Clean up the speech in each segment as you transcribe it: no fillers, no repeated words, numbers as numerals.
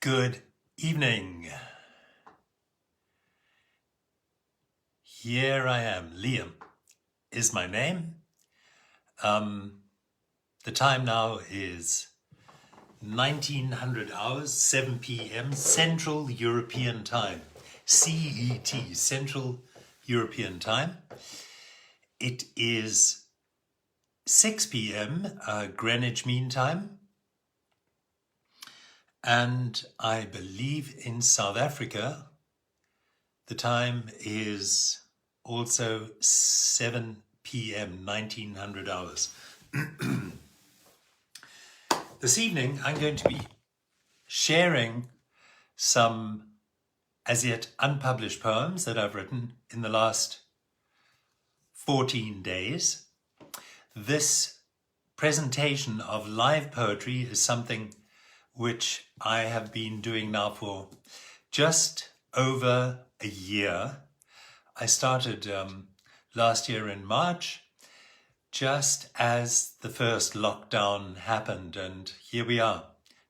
Good evening. Here I am. Liam is my name. The time now is 1900 hours, 7 p.m. Central European Time. CET, Central European Time. It is 6 p.m. Greenwich Mean Time. And I believe in South Africa, the time is also 7 p.m., 1900 hours. This evening, I'm going to be sharing some as yet unpublished poems that I've written in the last 14 days. This presentation of live poetry is something which I have been doing now for just over a year. I started last year in March, just as the first lockdown happened, and here we are,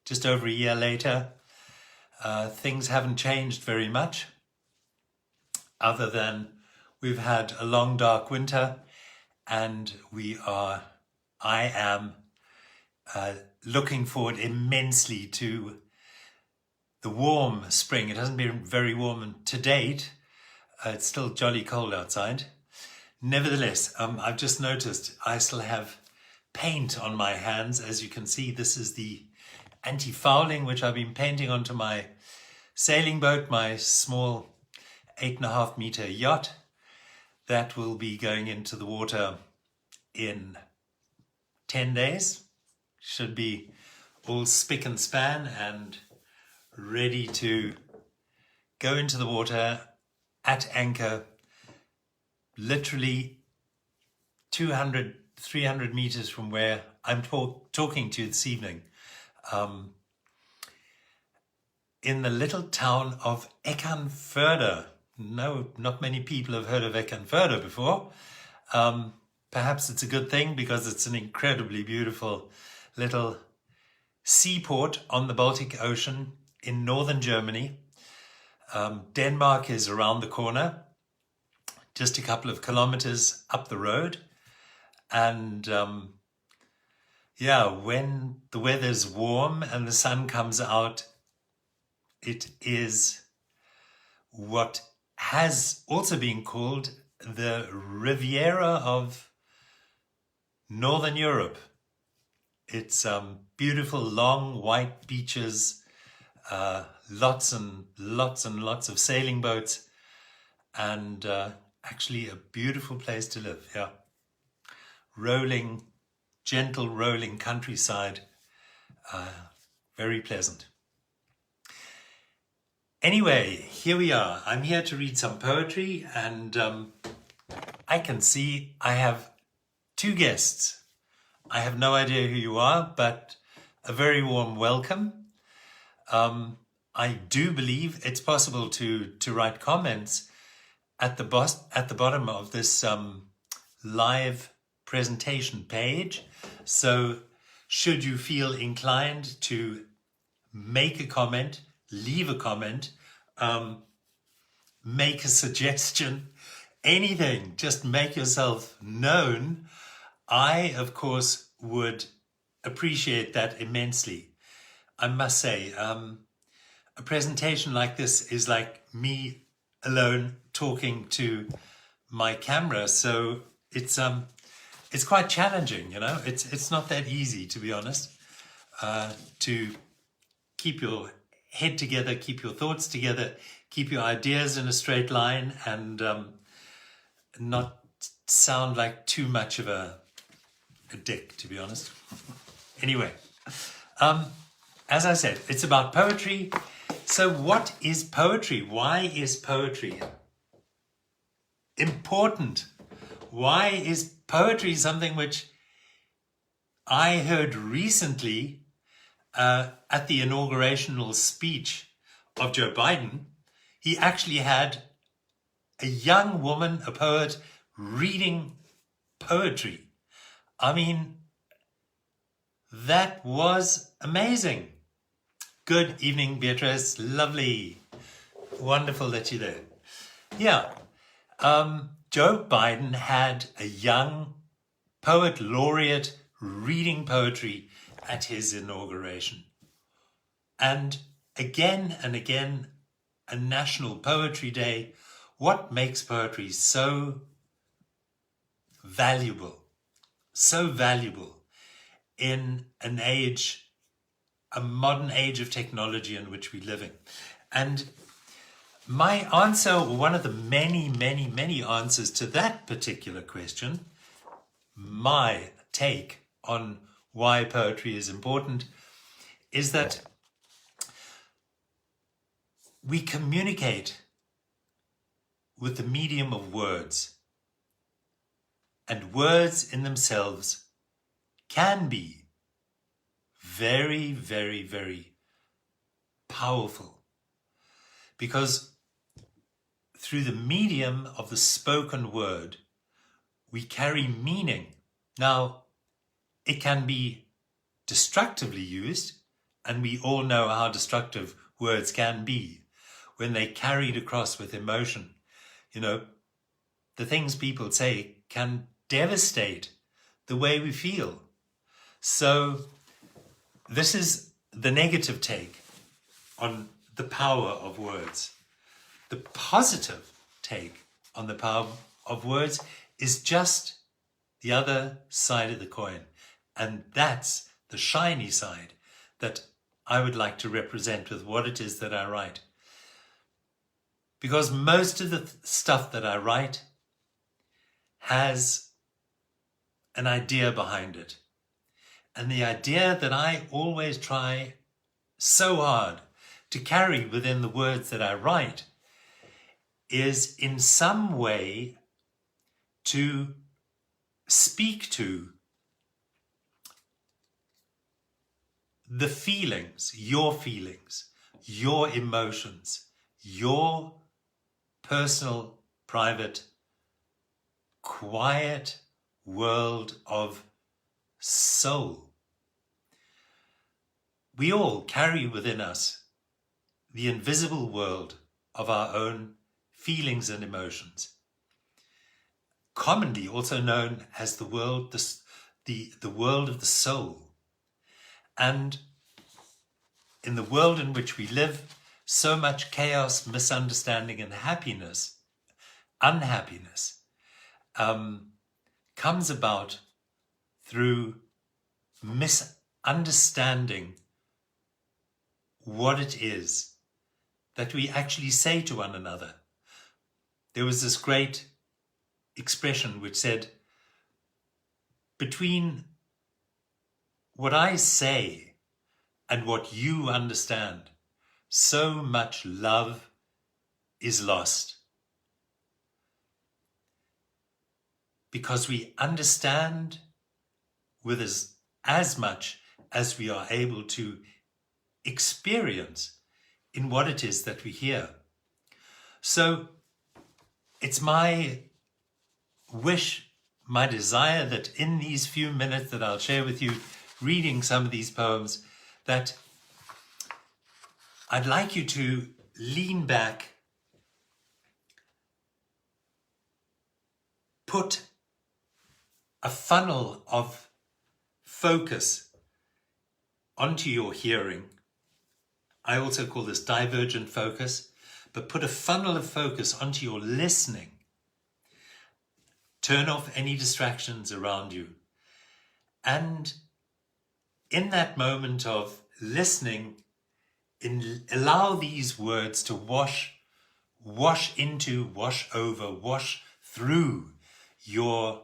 just over a year later. Things haven't changed very much, other than we've had a long dark winter, and I am looking forward immensely to the warm spring. It hasn't been very warm to date. It's still jolly cold outside. Nevertheless, I've just noticed I still have paint on my hands. As you can see, this is the anti-fouling which I've been painting onto my sailing boat, my small 8.5 meter yacht. That will be going into the water in 10 days. Should be all spick and span and ready to go into the water at anchor, literally 200, 300 meters from where I'm talking to you this evening, in the little town of Eckernförde. No, not many people have heard of Eckernförde before. Perhaps it's a good thing because it's an incredibly beautiful little seaport on the Baltic Ocean in northern Germany. Denmark is around the corner, just a couple of kilometers up the road. And when the weather's warm and the sun comes out, it is what has also been called the Riviera of Northern Europe. It's beautiful, long, white beaches, lots and lots of sailing boats, and actually a beautiful place to live, yeah. Gentle rolling countryside, very pleasant. Anyway, here we are. I'm here to read some poetry, and I can see I have two guests. I have no idea who you are, but a very warm welcome. I do believe it's possible to write comments at the bottom of this live presentation page. So should you feel inclined to make a comment, leave a comment, make a suggestion, anything, just make yourself known. I, of course, would appreciate that immensely. I must say, a presentation like this is like me alone talking to my camera, so it's quite challenging, you know. It's not that easy, to be honest, to keep your head together, keep your thoughts together, keep your ideas in a straight line, and not sound like too much of a dick, to be honest. Anyway, as I said, it's about poetry. So what is poetry? Why is poetry important? Why is poetry something which I heard recently at the inaugurational speech of Joe Biden? He actually had a young woman, a poet, reading poetry. I mean, that was amazing. Good evening, Beatrice. Lovely. Wonderful that you're there. Yeah. Joe Biden had a young poet laureate reading poetry at his inauguration. And again, a National Poetry Day. What makes poetry so valuable in an age, a modern age of technology in which we're living? And my answer, or one of the many answers to that particular question, my take on why poetry is important, is that we communicate with the medium of words, and words in themselves can be very powerful, because through the medium of the spoken word we carry meaning. Now, it can be destructively used, and we all know how destructive words can be when they carried across with emotion. You know, the things people say can devastate the way we feel. So this is the negative take on the power of words. The positive take on the power of words is just the other side of the coin. And that's the shiny side that I would like to represent with what it is that I write. Because most of the stuff that I write has an idea behind it. And the idea that I always try so hard to carry within the words that I write is in some way to speak to the feelings, your emotions, your personal, private, quiet world of soul. We all carry within us the invisible world of our own feelings and emotions, commonly also known as the world of the soul. And in the world in which we live, so much chaos, misunderstanding, and unhappiness comes about through misunderstanding what it is that we actually say to one another. There was this great expression which said, between what I say and what you understand, so much love is lost. Because we understand with as much as we are able to experience in what it is that we hear. So it's my wish, my desire, that in these few minutes that I'll share with you, reading some of these poems, that I'd like you to lean back, put a funnel of focus onto your hearing. I also call this divergent focus, but put a funnel of focus onto your listening. Turn off any distractions around you. And in that moment of listening, allow these words to wash through your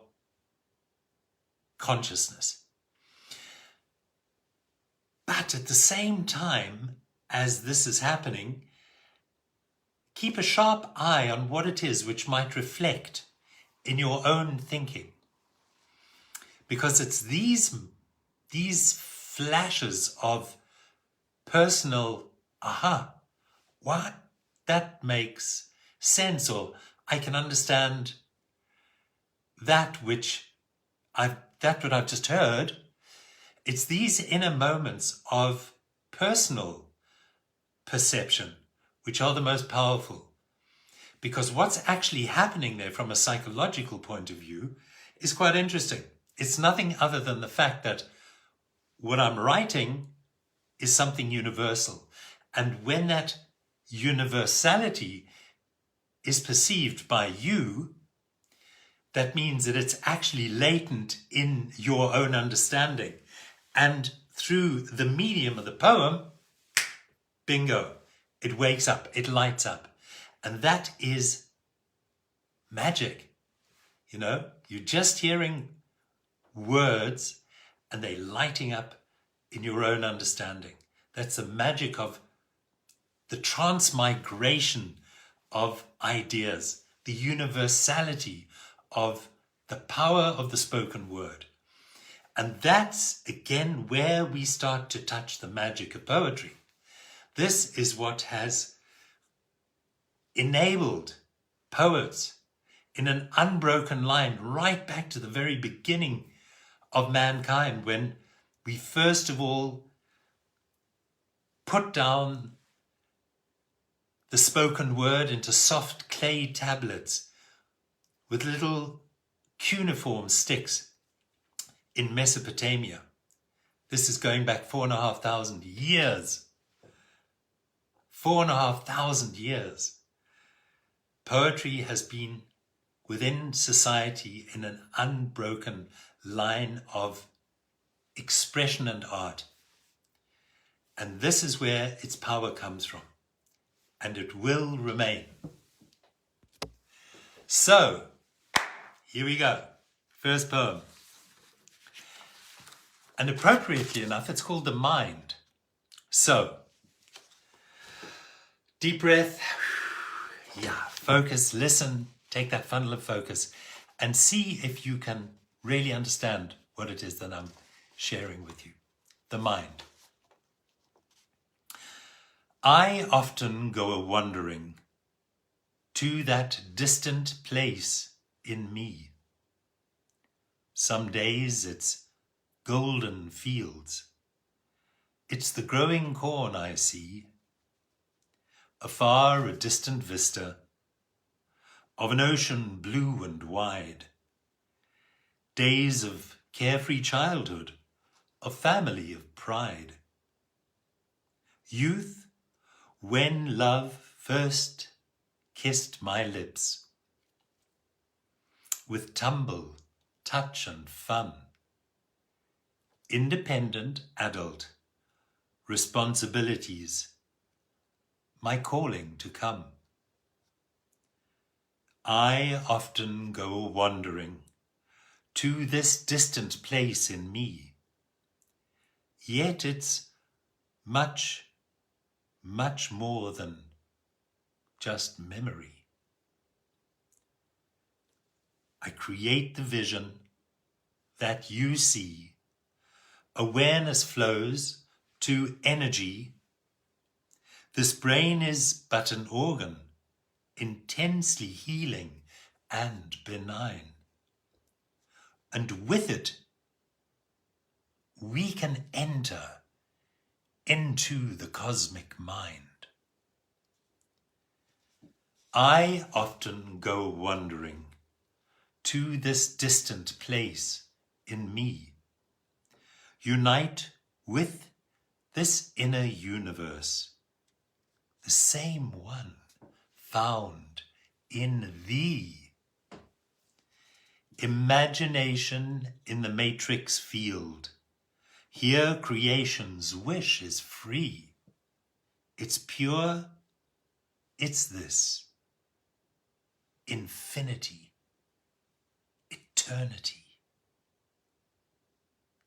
consciousness. But at the same time as this is happening, keep a sharp eye on what it is which might reflect in your own thinking. Because it's these flashes of personal, what? That makes sense, or I can understand that what I've just heard. It's these inner moments of personal perception, which are the most powerful. Because what's actually happening there from a psychological point of view is quite interesting. It's nothing other than the fact that what I'm writing is something universal. And when that universality is perceived by you, that means that it's actually latent in your own understanding. And through the medium of the poem, bingo, it wakes up, it lights up. And that is magic. You know, you're just hearing words and they're lighting up in your own understanding. That's the magic of the transmigration of ideas, the universality of the power of the spoken word. And that's, again, where we start to touch the magic of poetry. This is what has enabled poets in an unbroken line right back to the very beginning of mankind, when we first of all put down the spoken word into soft clay tablets with little cuneiform sticks in Mesopotamia. This is going back 4,500 years. 4,500 years. Poetry has been within society in an unbroken line of expression and art. And this is where its power comes from. And it will remain. So, here we go. First poem. And appropriately enough, it's called The Mind. So, deep breath. Yeah, focus, listen, take that funnel of focus and see if you can really understand what it is that I'm sharing with you. The mind. I often go a-wandering to that distant place in me. Some days it's golden fields. It's the growing corn I see. Afar a distant vista of an ocean blue and wide. Days of carefree childhood, of family, of pride. Youth, when love first kissed my lips. With tumble, touch and fun. Independent adult, responsibilities, my calling to come. I often go wandering to this distant place in me, yet it's much, much more than just memory. I create the vision that you see. Awareness flows to energy. This brain is but an organ, intensely healing and benign. And with it, we can enter into the cosmic mind. I often go wandering to this distant place in me, unite with this inner universe, the same one found in thee. Imagination in the matrix field. Here creation's wish is free. It's pure, it's this. Infinity, eternity.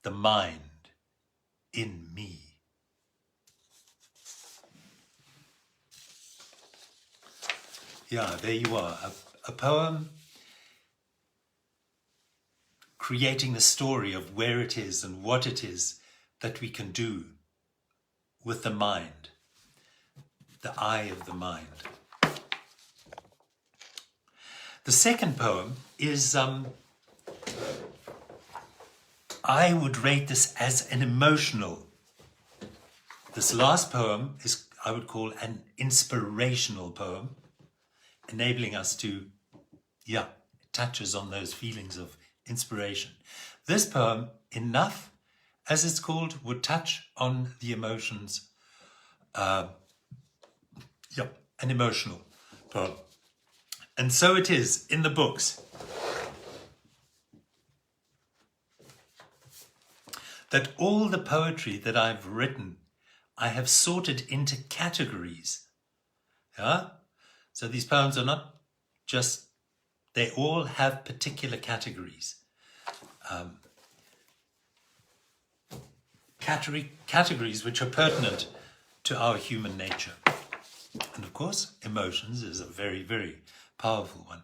The mind in me. Yeah, there you are. A poem creating the story of where it is and what it is that we can do with the mind, the eye of the mind. The second poem is, I would rate this as an emotional. This last poem is I would call an inspirational poem, enabling us to, it touches on those feelings of inspiration. This poem, Enough, as it's called, would touch on the emotions, an emotional poem. And so it is in the books that all the poetry that I've written, I have sorted into categories. Yeah? So these poems are not just, they all have particular categories. Categories which are pertinent to our human nature. And of course, emotions is a very, very powerful one.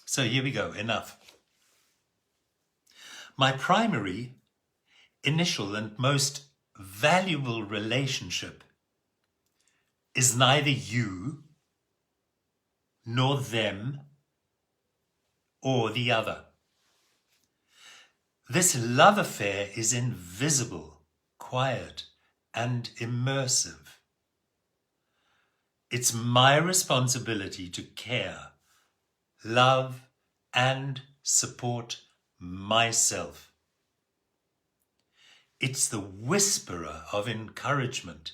So here we go, enough. My primary, initial and most valuable relationship is neither you nor them or the other. This love affair is invisible, quiet, and immersive. It's my responsibility to care, love, and support myself. It's the whisperer of encouragement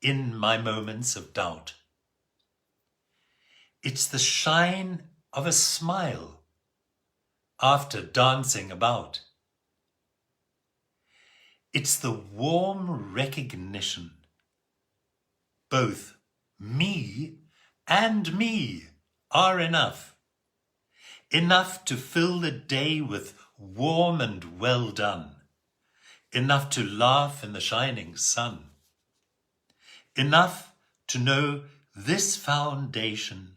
in my moments of doubt. It's the shine of a smile after dancing about. It's the warm recognition both me and me are enough. Enough to fill the day with warm and well done. Enough to laugh in the shining sun. Enough to know this foundation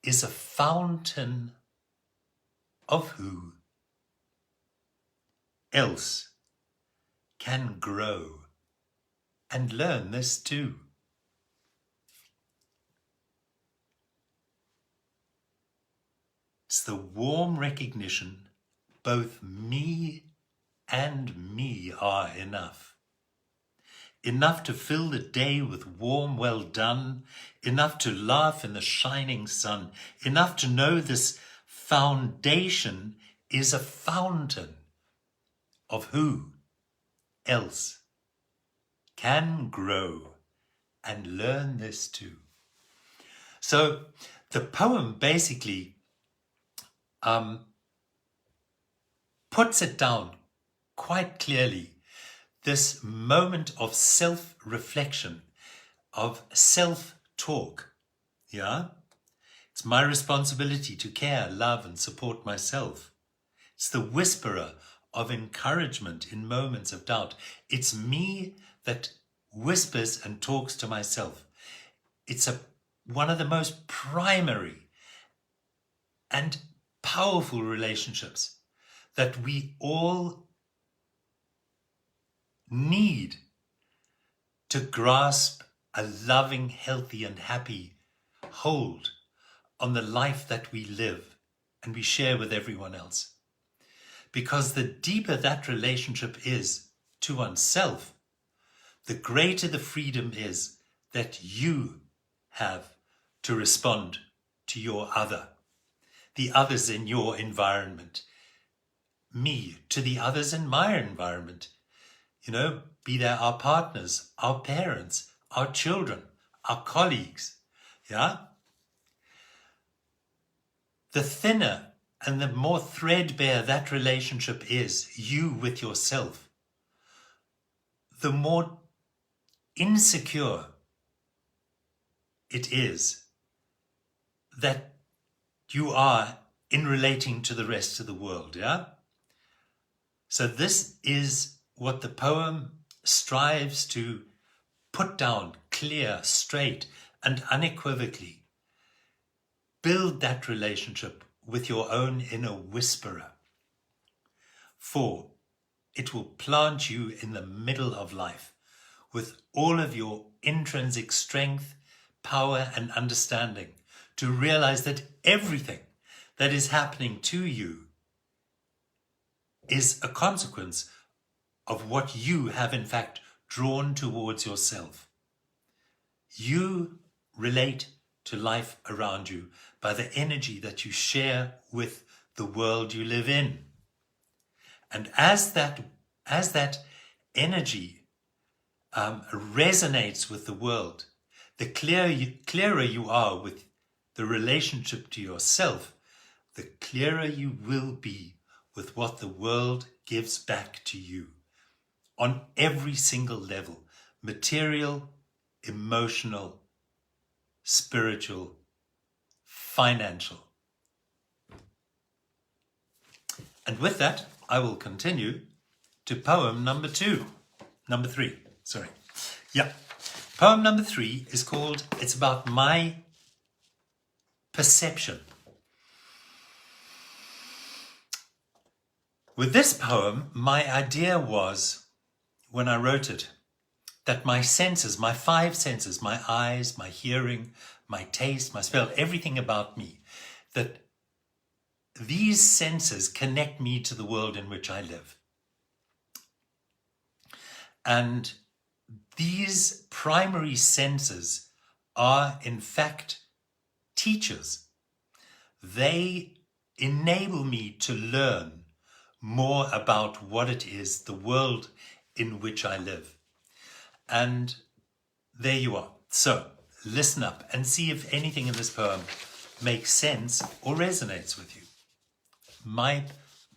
is a fountain of who else can grow and learn this too. It's the warm recognition both me and me are enough. Enough to fill the day with warm well done, enough to laugh in the shining sun, enough to know this foundation is a fountain of who else can grow and learn this too. So the poem basically puts it down quite clearly, this moment of self-reflection, of self-talk. It's my responsibility to care, love, and support myself. It's the whisperer of encouragement in moments of doubt. It's me that whispers and talks to myself. It's one of the most primary and powerful relationships that we all need to grasp a loving, healthy, and happy hold on the life that we live and we share with everyone else. Because the deeper that relationship is to oneself, the greater the freedom is that you have to respond to your other, the others in your environment, me to the others in my environment. Be there our partners, our parents, our children, our colleagues. The thinner and the more threadbare that relationship is, you with yourself, the more insecure it is that you are in relating to the rest of the world. So this is what the poem strives to put down clear, straight, and unequivocally. Build that relationship with your own inner whisperer. For it will plant you in the middle of life with all of your intrinsic strength, power, and understanding to realize that everything that is happening to you is a consequence of what you have in fact drawn towards yourself. You relate to life around you by the energy that you share with the world you live in. And as that energy resonates with the world, the clearer you are with the relationship to yourself, the clearer you will be with what the world gives back to you on every single level: material, emotional, spiritual, financial. And with that, I will continue to poem number 3. Poem number 3 is called, it's about my perception. With this poem, my idea was, when I wrote it, that my senses, my 5 senses, my eyes, my hearing, my taste, my smell, everything about me, that these senses connect me to the world in which I live. And these primary senses are, in fact, teachers. They enable me to learn more about what it is, the world in which I live. And there you are. So listen up and see if anything in this poem makes sense or resonates with you. My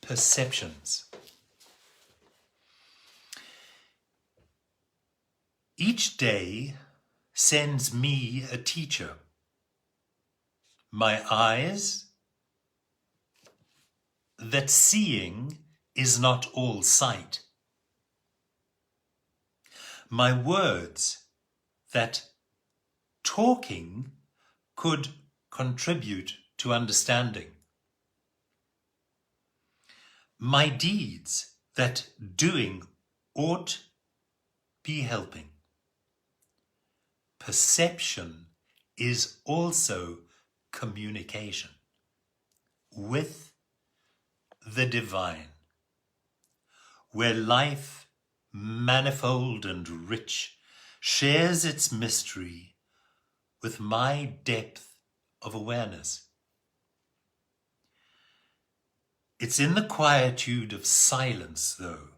perceptions. Each day sends me a teacher. My eyes, that seeing is not all sight. My words, that talking could contribute to understanding. My deeds, that doing ought be helping. Perception is also communication with the divine, where life, manifold and rich, shares its mystery with my depth of awareness. It's in the quietude of silence, though,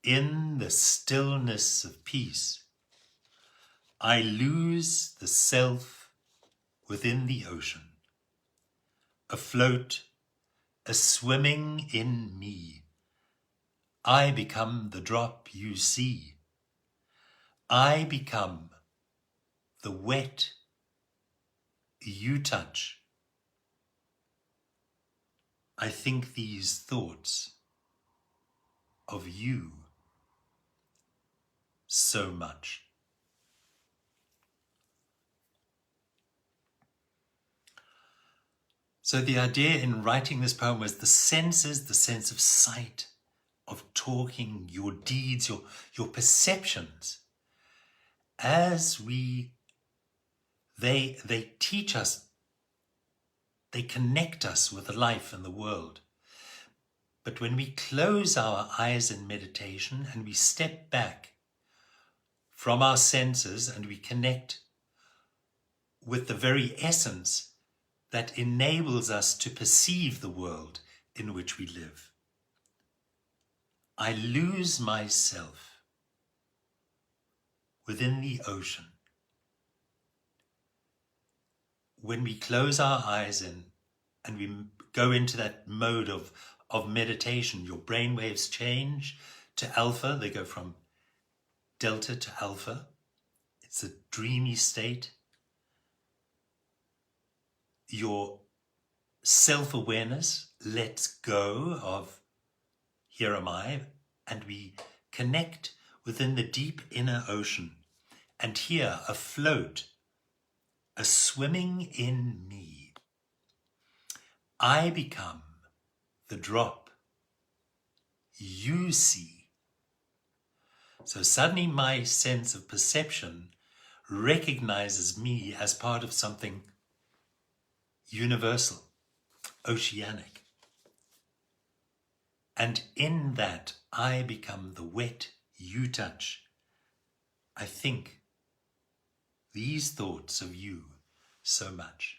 in the stillness of peace, I lose the self within the ocean, afloat, a swimming in me. I become the drop you see. I become the wet you touch. I think these thoughts of you so much. So the idea in writing this poem was the senses, the sense of sight, of talking, your deeds, your perceptions. As they teach us, they connect us with the life and the world. But when we close our eyes in meditation and we step back from our senses and we connect with the very essence that enables us to perceive the world in which we live, I lose myself within the ocean. When we close our eyes in and we go into that mode of meditation, your brain waves change to alpha. They go from delta to alpha. It's a dreamy state. Your self-awareness lets go of here am I, and we connect within the deep inner ocean. And here, afloat, a swimming in me, I become the drop you see. So suddenly my sense of perception recognizes me as part of something universal, oceanic. And in that, I become the wet you touch. I think these thoughts of you so much.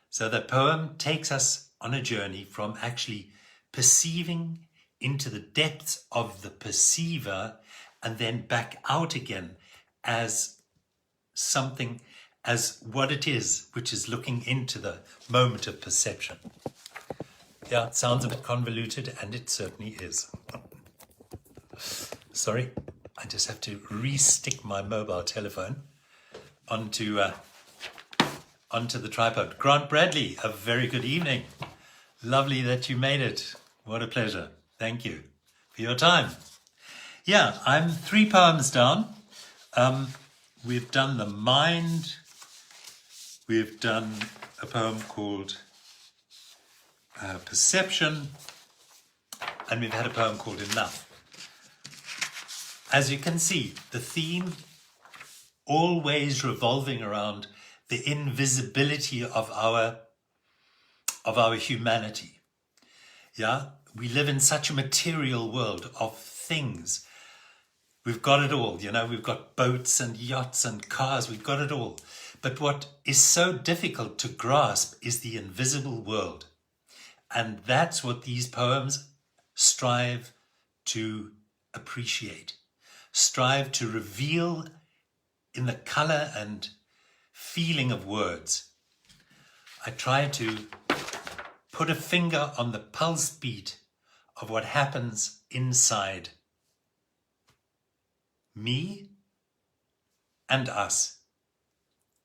So the poem takes us on a journey from actually perceiving into the depths of the perceiver and then back out again as something, as what it is, which is looking into the moment of perception. Yeah, it sounds a bit convoluted, and it certainly is. Sorry, I just have to re-stick my mobile telephone onto the tripod. Grant Bradley, a very good evening. Lovely that you made it. What a pleasure. Thank you for your time. Yeah, I'm 3 poems down. We've done the mind. We've done a poem called Perception. And we've had a poem called Enough. As you can see, the theme always revolving around the invisibility of our humanity. Yeah, we live in such a material world of things. We've got it all, you know, we've got boats and yachts and cars, we've got it all. But what is so difficult to grasp is the invisible world. And that's what these poems strive to appreciate, strive to reveal in the color and feeling of words. I try to put a finger on the pulse beat of what happens inside me and us.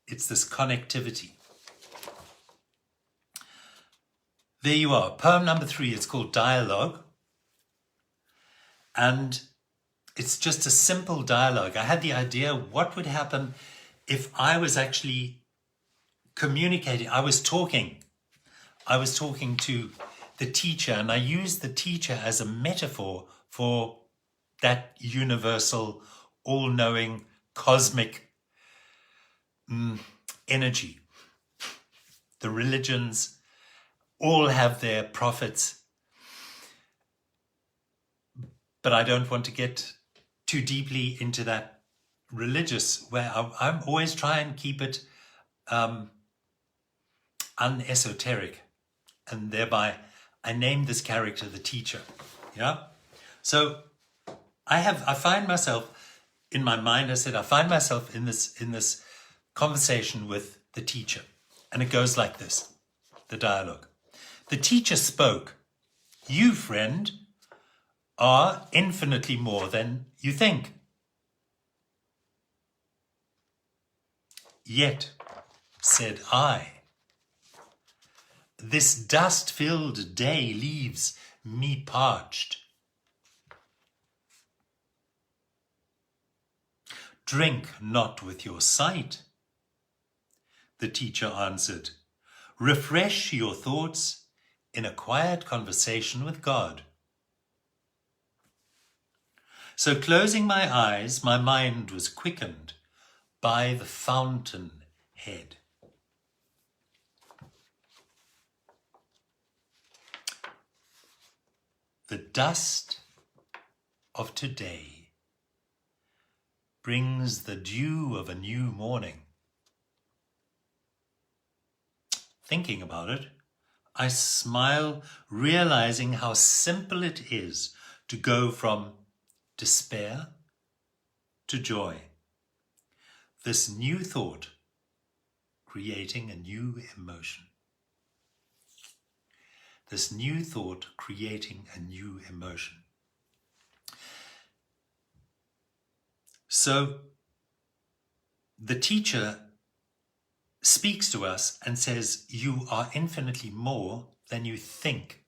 It's this connectivity. There you are. Poem number 3. It's called Dialogue. And it's just a simple dialogue. I had the idea, what would happen if I was actually communicating? I was talking to the teacher, and I used the teacher as a metaphor for that universal, all-knowing, cosmic energy. The religions all have their prophets, but I don't want to get too deeply into that religious, where I'm always trying and keep it unesoteric, and thereby I named this character the teacher. Yeah, so I find myself in my mind. I find myself in this conversation with the teacher, and it goes like this: the dialogue. The teacher spoke. You, friend, are infinitely more than you think. Yet, said I, this dust-filled day leaves me parched. Drink not with your sight, the teacher answered. Refresh your thoughts in a quiet conversation with God. So closing my eyes, my mind was quickened by the fountain head. The dust of today brings the dew of a new morning. Thinking about it, I smile, realizing how simple it is to go from despair to joy. This new thought creating a new emotion. This new thought creating a new emotion. So the teacher speaks to us and says, you are infinitely more than you think.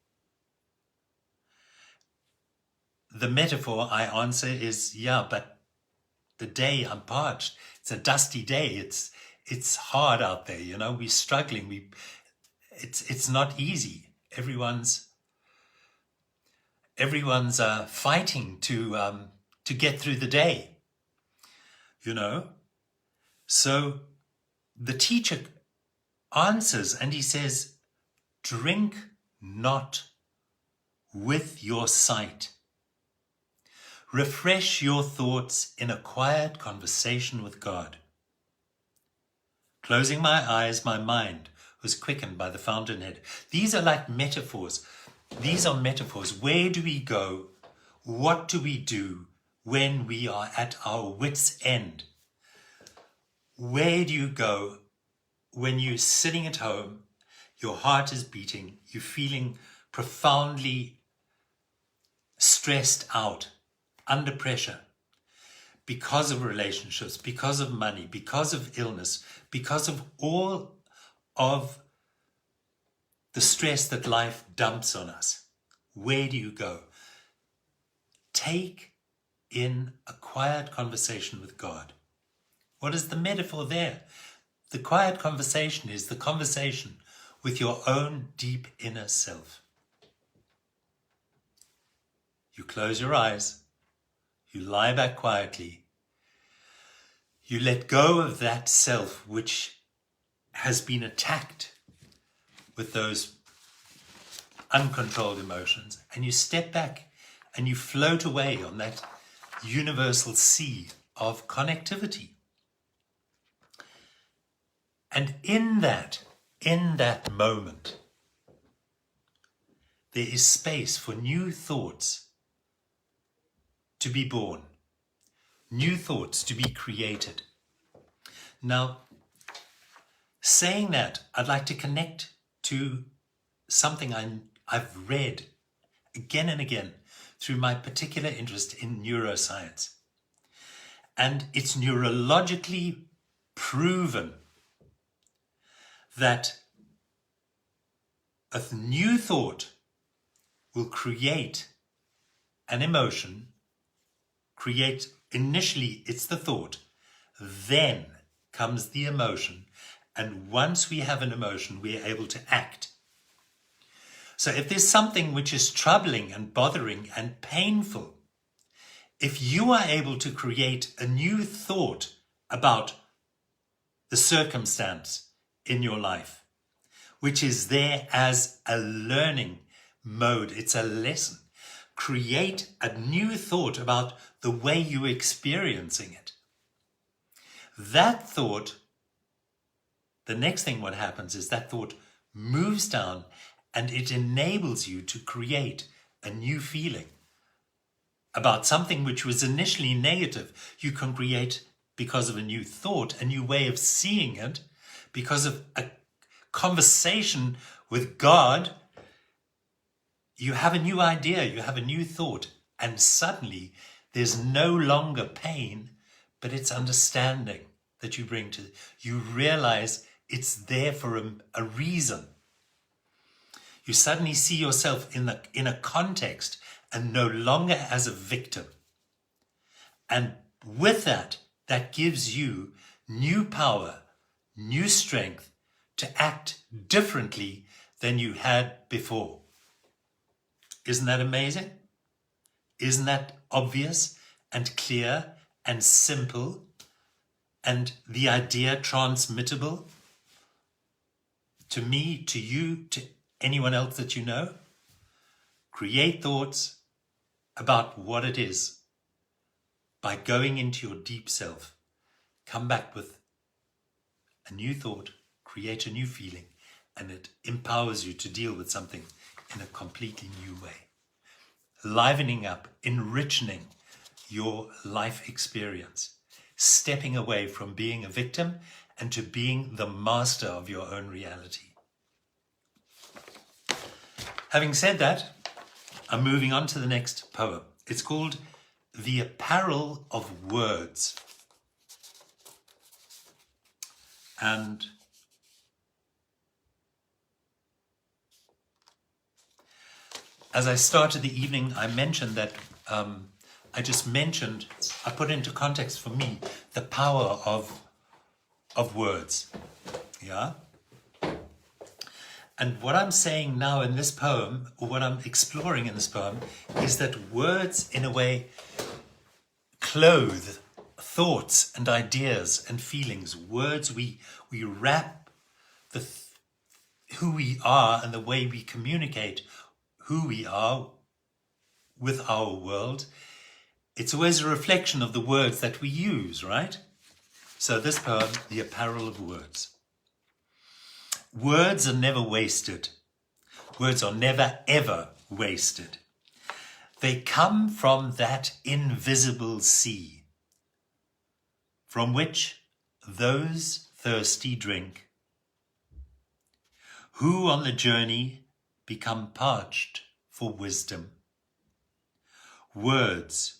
The metaphor I answer is, yeah, but the day I'm parched. It's a dusty day. It's hard out there, you know. We're struggling. It's not easy. Everyone's fighting to get through the day, you know. So the teacher answers and he says, drink not with your sight. refresh your thoughts in a quiet conversation with God. Closing my eyes, my mind was quickened by the fountainhead. These are like metaphors. These are metaphors. Where do we go? What do we do when we are at our wits' end? Where do you go when you're sitting at home, your heart is beating, you're feeling profoundly stressed out, under pressure, because of relationships, because of money, because of illness, because of all of the stress that life dumps on us? Where do you go? Take in a quiet conversation with God. What is the metaphor there? The quiet conversation is the conversation with your own deep inner self. You close your eyes, you lie back quietly, you let go of that self which has been attacked with those uncontrolled emotions, and you step back and you float away on that universal sea of connectivity. And in that moment, there is space for new thoughts to be born, new thoughts to be created. Now, saying that, I'd like to connect to something I've read again and again through my particular interest in neuroscience. And it's neurologically proven that a new thought will create an emotion, initially it's the thought, then comes the emotion, and once we have an emotion, we are able to act. So if there's something which is troubling and bothering and painful, if you are able to create a new thought about the circumstance in your life, which is there as a learning mode, it's a lesson. Create a new thought about the way you're experiencing it. That thought, the next thing what happens is that thought moves down and it enables you to create a new feeling about something which was initially negative. You can create, because of a new thought, a new way of seeing it, because of a conversation with God. You have a new idea, you have a new thought, and suddenly there's no longer pain, but it's understanding that you bring to. You realize it's there for a reason. You suddenly see yourself in a context and no longer as a victim. And with that gives you new power, new strength to act differently than you had before. Isn't that amazing? Isn't that obvious and clear and simple, and the idea transmittable to me, to you, to anyone else that you know? Create thoughts about what it is by going into your deep self. Come back with a new thought, create a new feeling, and it empowers you to deal with something in a completely new way. Livening up, enriching your life experience, stepping away from being a victim and to being the master of your own reality. Having said that, I'm moving on to the next poem. It's called The Apparel of Words. And as I started the evening, I mentioned that I put into context for me the power of words. Yeah? And what I'm saying now in this poem, or what I'm exploring in this poem, is that words, in a way, clothe thoughts and ideas and feelings. Words, we wrap who we are and the way we communicate who we are with our world it's always a reflection of the words that we use, right? So this poem, The Apparel of Words. Words are never wasted. Words are never, ever wasted. They come from that invisible sea, from which those thirsty drink, who on the journey become parched for wisdom. Words,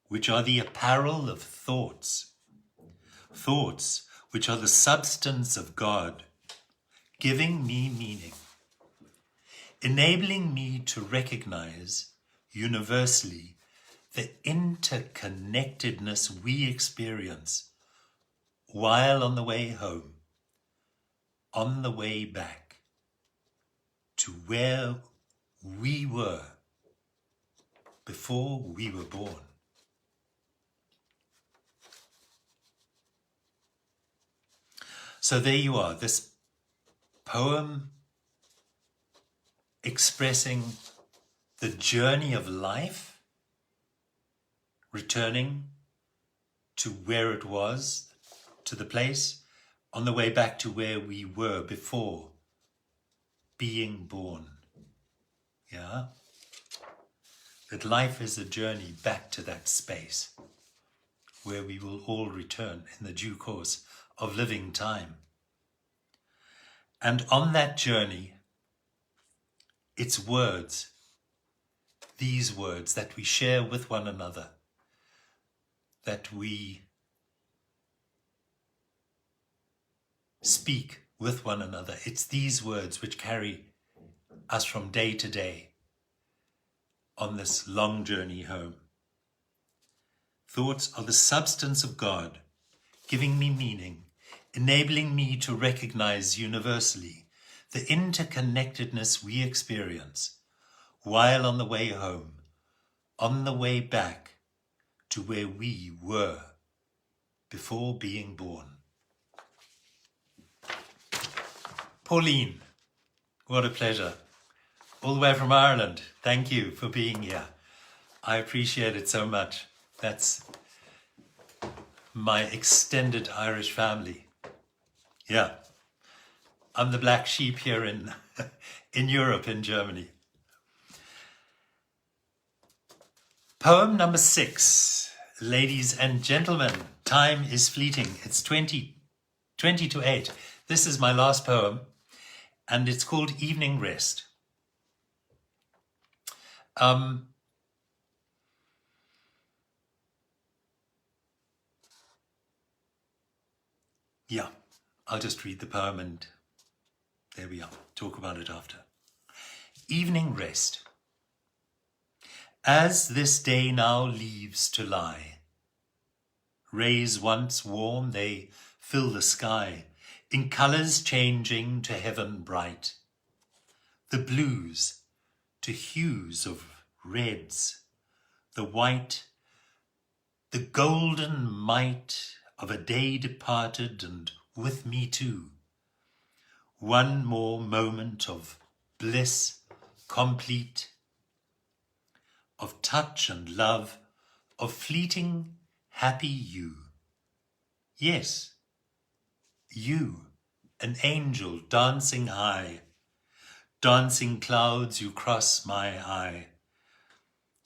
which are the apparel of thoughts, thoughts which are the substance of God, giving me meaning, enabling me to recognize universally the interconnectedness we experience while on the way home, on the way back to where we were before we were born. So there you are, this poem expressing the journey of life, returning to where it was, to the place, on the way back to where we were before being born. Yeah? That life is a journey back to that space where we will all return in the due course of living time. And on that journey, it's words, these words that we share with one another, that we speak with one another. It's these words which carry us from day to day on this long journey home. Thoughts are the substance of God, giving me meaning, enabling me to recognize universally the interconnectedness we experience while on the way home, on the way back to where we were before being born. Pauline, what a pleasure. All the way from Ireland. Thank you for being here. I appreciate it so much. That's my extended Irish family. Yeah. I'm the black sheep here in Europe, in Germany. Poem number 6. Ladies and gentlemen, time is fleeting. It's 20 to 8. This is my last poem, and it's called Evening Rest. Yeah, I'll just read the poem and there we are. Talk about it after. Evening Rest. As this day now leaves to lie, rays once warm, they fill the sky, in colours changing to heaven bright. The blues to hues of reds, the white, the golden might of a day departed, and with me too. One more moment of bliss complete, of touch and love, of fleeting happy you. Yes, you, an angel dancing high, dancing clouds you cross my eye.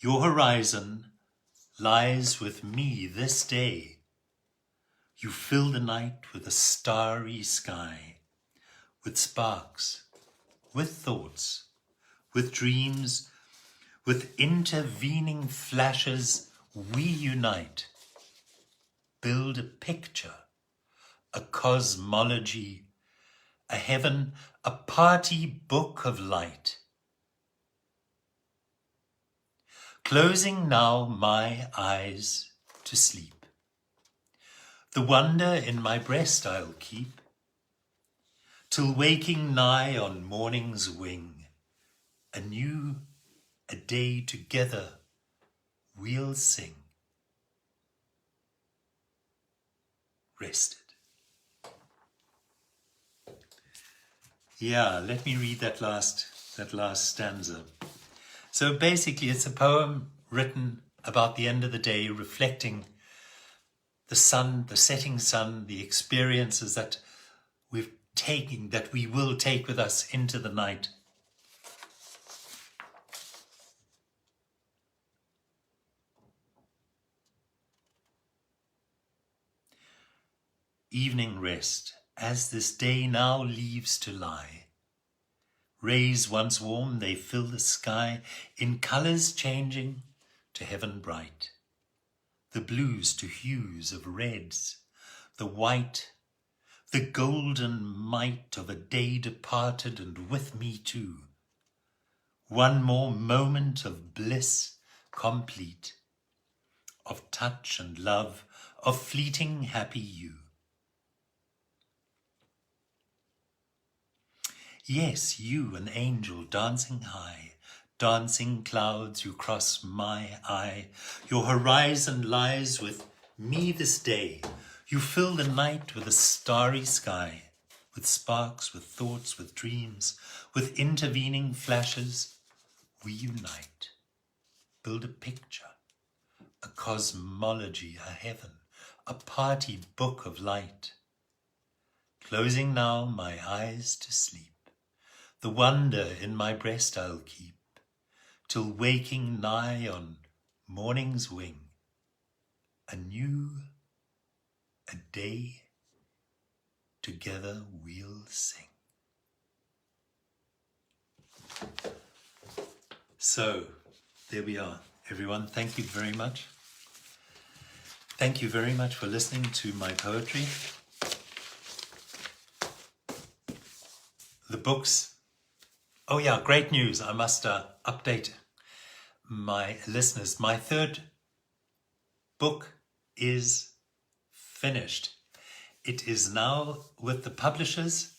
Your horizon lies with me this day. You fill the night with a starry sky, with sparks, with thoughts, with dreams, with intervening flashes we unite. Build a picture, a cosmology, a heaven, a party book of light. Closing now my eyes to sleep, the wonder in my breast I'll keep, till waking nigh on morning's wing, anew a day together we'll sing. Rested. Yeah, let me read that last stanza. So basically it's a poem written about the end of the day, reflecting the sun, the setting sun, the experiences that we've taken, that we will take with us into the night. Evening rest, as this day now leaves to lie. Rays once warm, they fill the sky, in colours changing to heaven bright. The blues to hues of reds, the white, the golden might of a day departed, and with me too. One more moment of bliss complete, of touch and love, of fleeting happy you. Yes, you, an angel dancing high, dancing clouds you cross my eye. Your horizon lies with me this day. You fill the night with a starry sky, with sparks, with thoughts, with dreams, with intervening flashes. We unite, build a picture, a cosmology, a heaven, a party book of light. Closing now my eyes to sleep, the wonder in my breast I'll keep, till waking nigh on morning's wing, a day, together we'll sing. So, there we are, everyone. Thank you very much. Thank you very much for listening to my poetry. The books. Oh yeah, great news. I must update my listeners. My third book is finished. It is now with the publishers.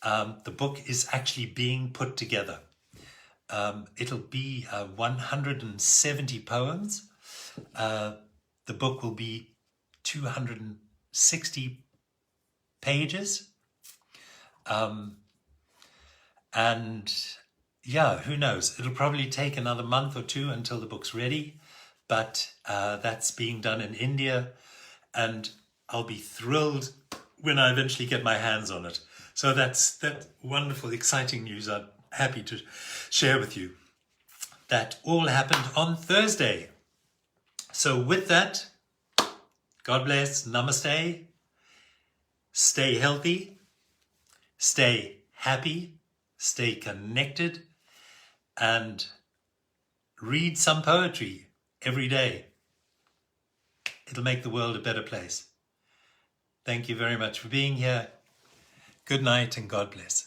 The book is actually being put together. It'll be 170 poems. The book will be 260 pages. And yeah, who knows? It'll probably take another month or two until the book's ready, but that's being done in India, and I'll be thrilled when I eventually get my hands on it. So that's that wonderful, exciting news I'm happy to share with you. That all happened on Thursday. So with that, God bless, namaste, stay healthy, stay happy, stay connected, and read some poetry every day. It'll make the world a better place. Thank you very much for being here. Good night and God bless.